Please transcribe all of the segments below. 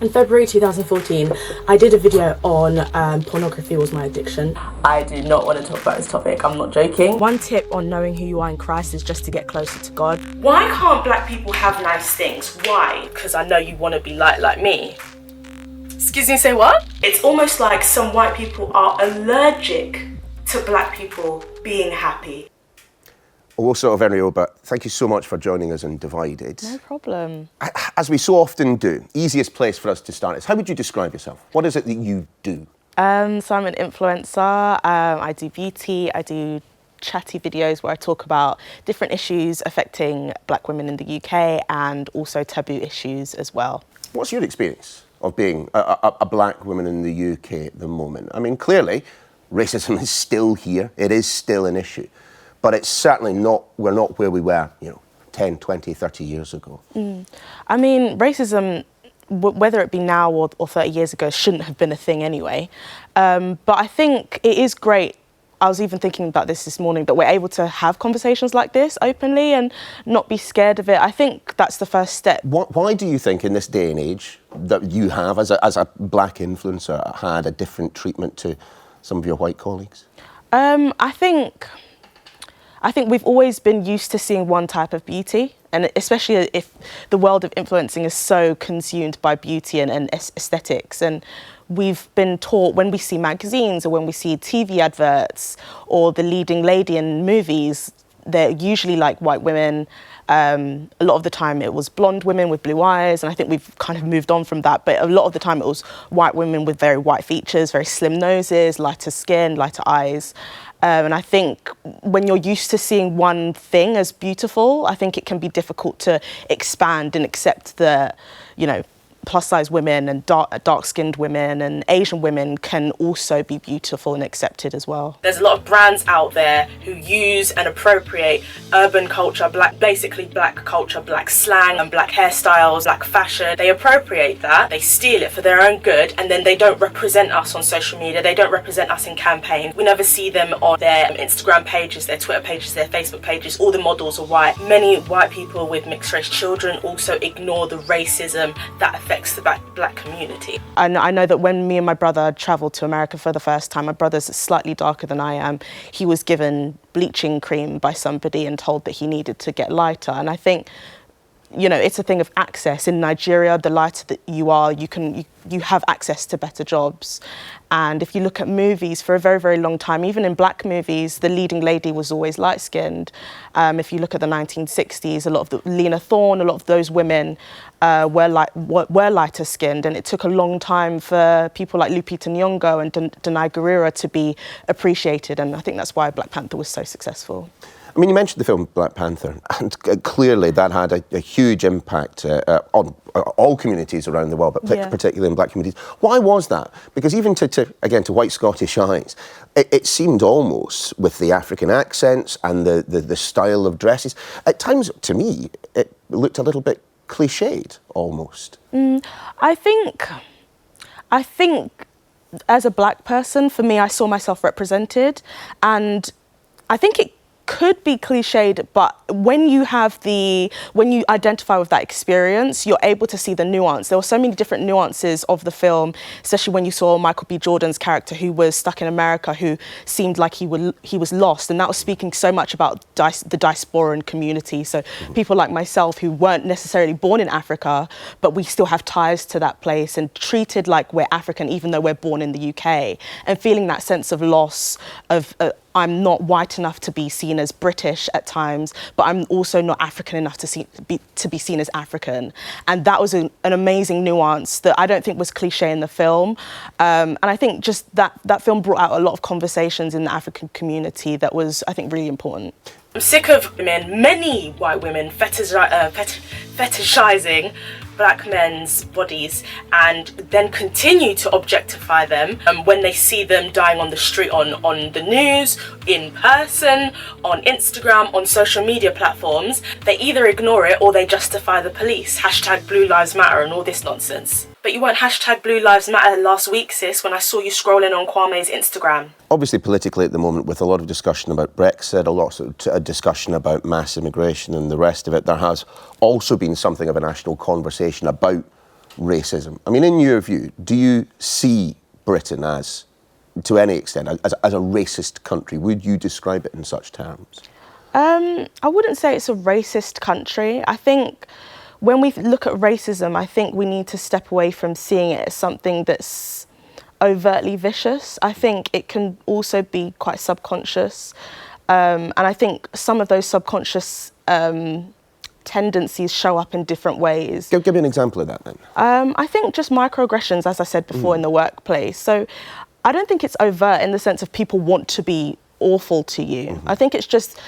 In February 2014, I did a video on pornography was my addiction. I do not want to talk about this topic, I'm not joking. One tip on knowing who you are in Christ is just to get closer to God. Why can't black people have nice things? Why? Because I know you want to be like me. Excuse me, say what? It's almost like some white people are allergic to black people being happy. Oghosa Ovienrioba, thank you so much for joining us on Divided. No problem. As we so often do, easiest place for us to start is, how would you describe yourself? What is it that you do? So I'm an influencer. I do beauty. I do chatty videos where I talk about different issues affecting black women in the UK and also taboo issues as well. What's your experience of being a black woman in the UK at the moment? I mean, clearly, racism is still here. It is still an issue. But it's certainly not, we're not where we were, 10, 20, 30 years ago. I mean, racism, whether it be now or 30 years ago, shouldn't have been a thing anyway. But I think it is great. I was even thinking about this morning, that we're able to have conversations like this openly and not be scared of it. I think that's the first step. Why do you think in this day and age that you have, as a black influencer, had a different treatment to some of your white colleagues? I think we've always been used to seeing one type of beauty, and especially if the world of influencing is so consumed by beauty and aesthetics. And we've been taught, when we see magazines or when we see TV adverts or the leading lady in movies, they're usually like white women. A lot of the time it was blonde women with blue eyes, and I think we've kind of moved on from that. But a lot of the time it was white women with very white features, very slim noses, lighter skin, lighter eyes. And I think when you're used to seeing one thing as beautiful, I think it can be difficult to expand and accept that, plus-size women and dark-skinned women and Asian women can also be beautiful and accepted as well. There's a lot of brands out there who use and appropriate urban culture, basically black culture, black slang and black hairstyles, black fashion. They appropriate that, they steal it for their own good, and then they don't represent us on social media, they don't represent us in campaigns. We never see them on their Instagram pages, their Twitter pages, their Facebook pages. All the models are white. Many white people with mixed-race children also ignore the racism that affects the black community. And I know that when me and my brother travelled to America for the first time, my brother's slightly darker than I am, he was given bleaching cream by somebody and told that he needed to get lighter. And I think, it's a thing of access. In Nigeria, the lighter that you are, you have access to better jobs. And if you look at movies, for a very, very long time, even in black movies, the leading lady was always light-skinned. If you look at the 1960s, a lot of Lena Thorne, a lot of those women were lighter-skinned, and it took a long time for people like Lupita Nyong'o and Danai Gurira to be appreciated, and I think that's why Black Panther was so successful. I mean, you mentioned the film Black Panther, and clearly that had a huge impact on all communities around the world, but particularly in black communities. Why was that? Because even to white Scottish eyes, it seemed almost, with the African accents and the style of dresses, at times, to me, it looked a little bit cliched, almost. I think as a black person, for me, I saw myself represented, and I think it could be cliched, but when you identify with that experience, you're able to see the nuance. There were so many different nuances of the film, especially when you saw Michael B. Jordan's character, who was stuck in America, who seemed like he was lost, and that was speaking so much about the diasporan community. So people like myself who weren't necessarily born in Africa, but we still have ties to that place and treated like we're African, even though we're born in the UK, and feeling that sense of loss of I'm not white enough to be seen as British at times, but I'm also not African enough to be seen as African. And that was an amazing nuance that I don't think was cliche in the film. And I think just that film brought out a lot of conversations in the African community that was, I think, really important. I'm sick of many white women fetishizing black men's bodies and then continue to objectify them when they see them dying on the street, on the news, in person, on Instagram, on social media platforms. They either ignore it or they justify the police. #Blue Lives Matter and all this nonsense. But you weren't #Blue Lives Matter last week, sis, when I saw you scrolling on Kwame's Instagram. Obviously, politically at the moment, with a lot of discussion about Brexit, a lot of discussion about mass immigration and the rest of it, there has also been something of a national conversation about racism. I mean, in your view, do you see Britain as, to any extent, as a racist country? Would you describe it in such terms? I wouldn't say it's a racist country. I think when we look at racism, I think we need to step away from seeing it as something that's overtly vicious. I think it can also be quite subconscious. And I think some of those subconscious tendencies show up in different ways. Give me an example of that then. I think just microaggressions, as I said before, in the workplace. So I don't think it's overt in the sense of people want to be awful to you. I think it's just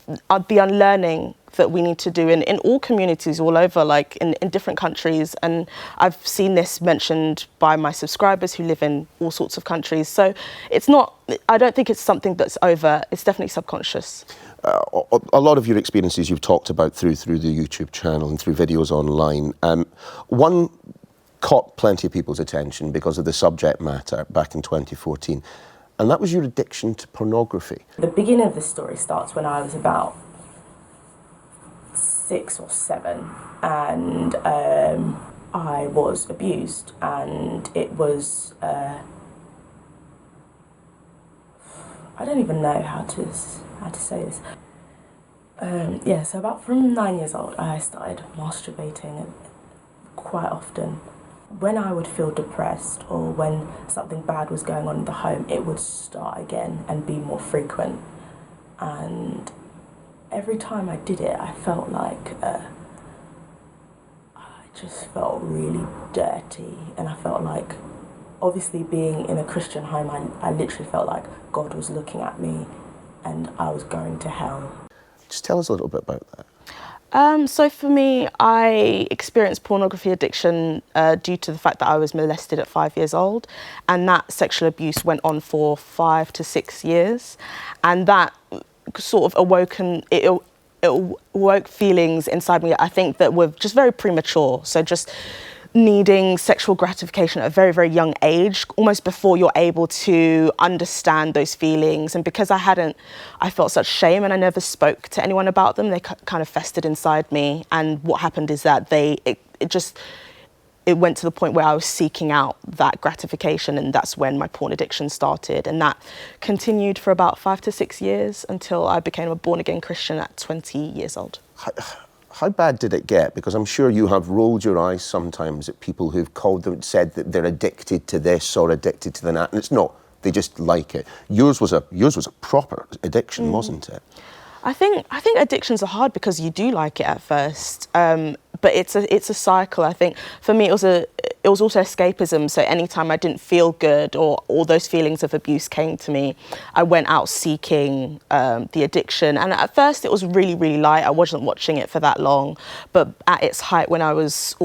the unlearning that we need to do in all communities all over, like in different countries. And I've seen this mentioned by my subscribers who live in all sorts of countries. So it's not, I don't think it's something that's overt. It's definitely subconscious. A lot of your experiences you've talked about through the YouTube channel and through videos online. One caught plenty of people's attention because of the subject matter back in 2014, and that was your addiction to pornography. The beginning of the story starts when I was about 6 or 7, and I was abused, and it was I don't even know how to say this. Yeah, so about from 9 years old, I started masturbating quite often. When I would feel depressed or when something bad was going on in the home, it would start again and be more frequent. And every time I did it, I felt like I just felt really dirty, and I felt like, obviously being in a Christian home, I literally felt like God was looking at me and I was going to hell. Just tell us a little bit about that. So for me, I experienced pornography addiction due to the fact that I was molested at 5 years old, and that sexual abuse went on for 5 to 6 years, and that sort of it awoke feelings inside me, I think, that were just very premature. So just needing sexual gratification at a very, very young age, almost before you're able to understand those feelings. And because I felt such shame and I never spoke to anyone about them, they kind of festered inside me. And what happened is that it went to the point where I was seeking out that gratification, and that's when my porn addiction started. And that continued for about 5 to 6 years until I became a born-again Christian at 20 years old. How bad did it get? Because I'm sure you have rolled your eyes sometimes at people who've said that they're addicted to this or addicted to that, and it's not. They just like it. Yours was a proper addiction, wasn't it? I think addictions are hard because you do like it at first, but it's a cycle. I think for me it was also escapism. So anytime I didn't feel good or all those feelings of abuse came to me, I went out seeking the addiction. And at first it was really, really light. I wasn't watching it for that long, but at its height, when I was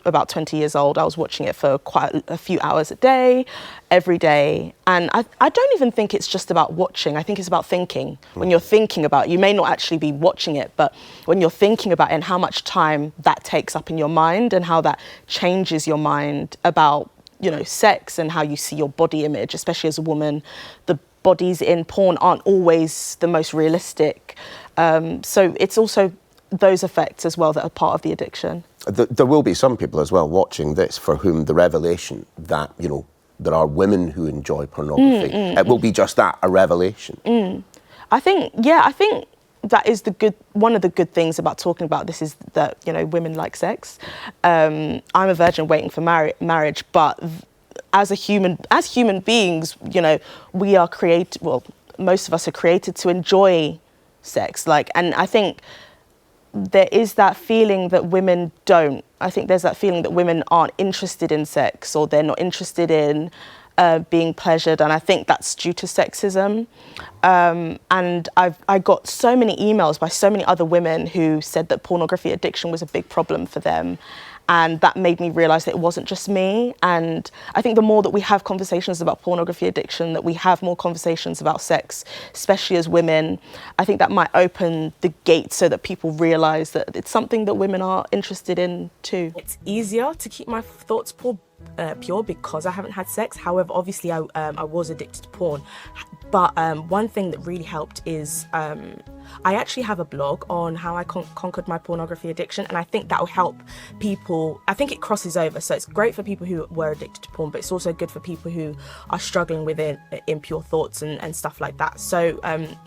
about 20 years old, I was watching it for quite a few hours a day, every day. And I don't even think it's just about watching. I think it's about thinking. When you're thinking about it, you may not actually be watching it, but when you're thinking about it and how much time that takes up in your mind and how that changes your mind about, sex and how you see your body image, especially as a woman, the bodies in porn aren't always the most realistic. So it's also those effects as well that are part of the addiction. There will be some people as well watching this for whom the revelation that, there are women who enjoy pornography, it will be just that, a revelation. I think that is one of the good things about talking about this is that, women like sex. I'm a virgin waiting for marriage, but as human beings, we are most of us are created to enjoy sex. And I think there is that feeling that women don't. I think there's that feeling that women aren't interested in sex, or they're not interested in being pleasured, and I think that's due to sexism. And I got so many emails by so many other women who said that pornography addiction was a big problem for them. And that made me realise that it wasn't just me. And I think the more that we have conversations about pornography addiction, that we have more conversations about sex, especially as women, I think that might open the gate so that people realise that it's something that women are interested in too. It's easier to keep my thoughts pure because I haven't had sex. However, obviously I was addicted to porn. But one thing that really helped is I actually have a blog on how I conquered my pornography addiction, and I think that will help people. I think it crosses over, so it's great for people who were addicted to porn, but it's also good for people who are struggling with impure thoughts and stuff like that. So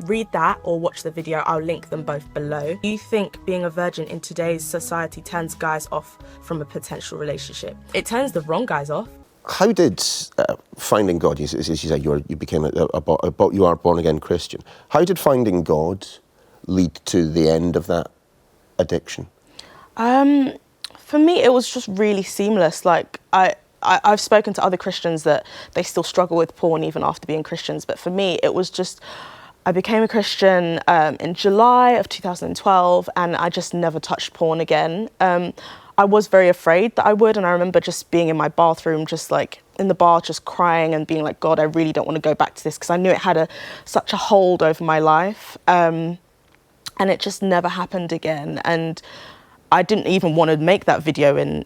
read that or watch the video. I'll link them both below. Do you think being a virgin in today's society turns guys off from a potential relationship? It turns the wrong guys off. How did finding God, as you said, you are born again Christian. How did finding God lead to the end of that addiction? For me, it was just really seamless. Like I've spoken to other Christians that they still struggle with porn even after being Christians. But for me, it was just, I became a Christian in July of 2012, and I just never touched porn again. I was very afraid that I would, and I remember just being in my bathroom, just like in the bar, just crying and being like, God, I really don't want to go back to this, because I knew it had such a hold over my life. And it just never happened again. And I didn't even want to make that video in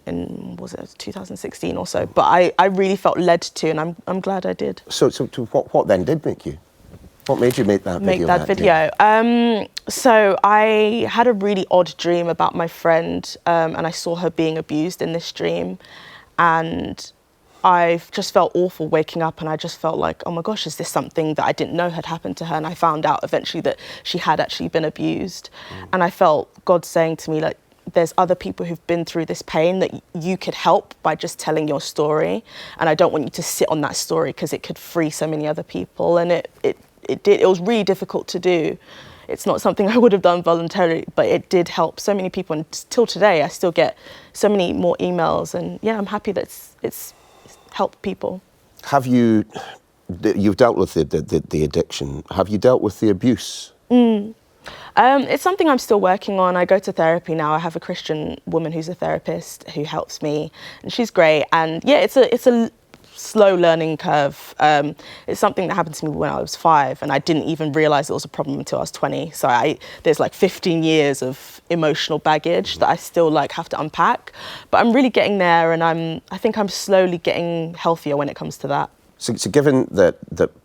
was it 2016 or so, but I really felt led to, and I'm glad I did. So what then did make you? What made you make that video? So I had a really odd dream about my friend, and I saw her being abused in this dream, and I just felt awful waking up, and I just felt like, oh my gosh, is this something that I didn't know had happened to her? And I found out eventually that she had actually been abused. And I felt God saying to me, like, there's other people who've been through this pain that you could help by just telling your story, and I don't want you to sit on that story because it could free so many other people. And it did. It was really difficult to do. It's not something I would have done voluntarily, but it did help so many people. And till today, I still get so many more emails. And yeah, I'm happy that it's helped people. Have you've dealt with the addiction. Have you dealt with the abuse? It's something I'm still working on. I go to therapy now. I have a Christian woman who's a therapist who helps me, and she's great. And yeah, it's a slow learning curve. It's something that happened to me when I was 5, and I didn't even realise it was a problem until I was 20. So there's like 15 years of emotional baggage that I still have to unpack. But I'm really getting there, and I think I'm slowly getting healthier when it comes to that. So given that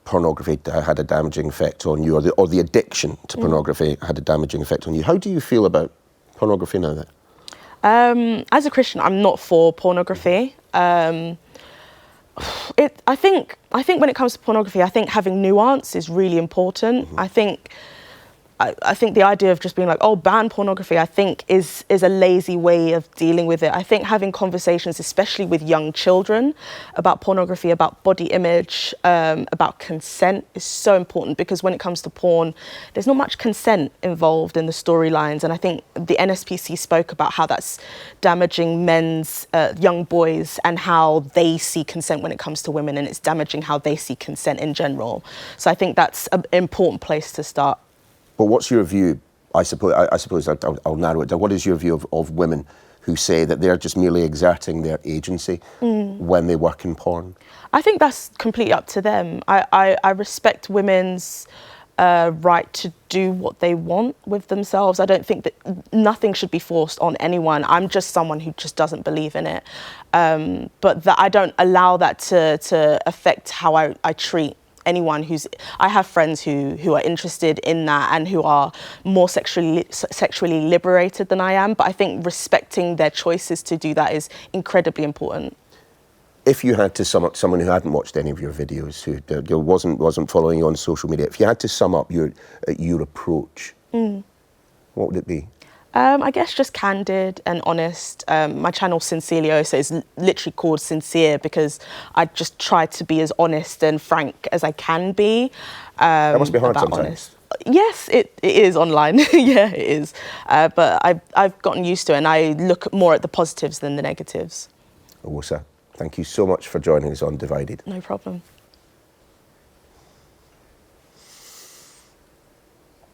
pornography had a damaging effect on you, or the addiction to pornography had a damaging effect on you, how do you feel about pornography now then? As a Christian, I'm not for pornography. I think when it comes to pornography, I think having nuance is really important. I think the idea of just being like, oh, ban pornography, I think is a lazy way of dealing with it. I think having conversations, especially with young children, about pornography, about body image, about consent is so important, because when it comes to porn, there's not much consent involved in the storylines. And I think the NSPC spoke about how that's damaging young boys, and how they see consent when it comes to women, and it's damaging how they see consent in general. So I think that's an important place to start. But what's your view? I suppose I'll narrow it down. What is your view of women who say that they're just merely exerting their agency when they work in porn? I think that's completely up to them. I respect women's right to do what they want with themselves. I don't think that nothing should be forced on anyone. I'm just someone who just doesn't believe in it. But that I don't allow that to affect how I treat anyone I have friends who are interested in that and who are more sexually liberated than I am, but I think respecting their choices to do that is incredibly important. If you had to sum up, someone who hadn't watched any of your videos, who wasn't following you on social media, if you had to sum up your approach, what would it be? I guess just candid and honest. My channel Sincerely Oghosa is literally called Sincere because I just try to be as honest and frank as I can be. That must be hard sometimes. Honest. Yes, it is online. Yeah, it is. But I've gotten used to it, and I look more at the positives than the negatives. Oghosa, thank you so much for joining us on Divided. No problem.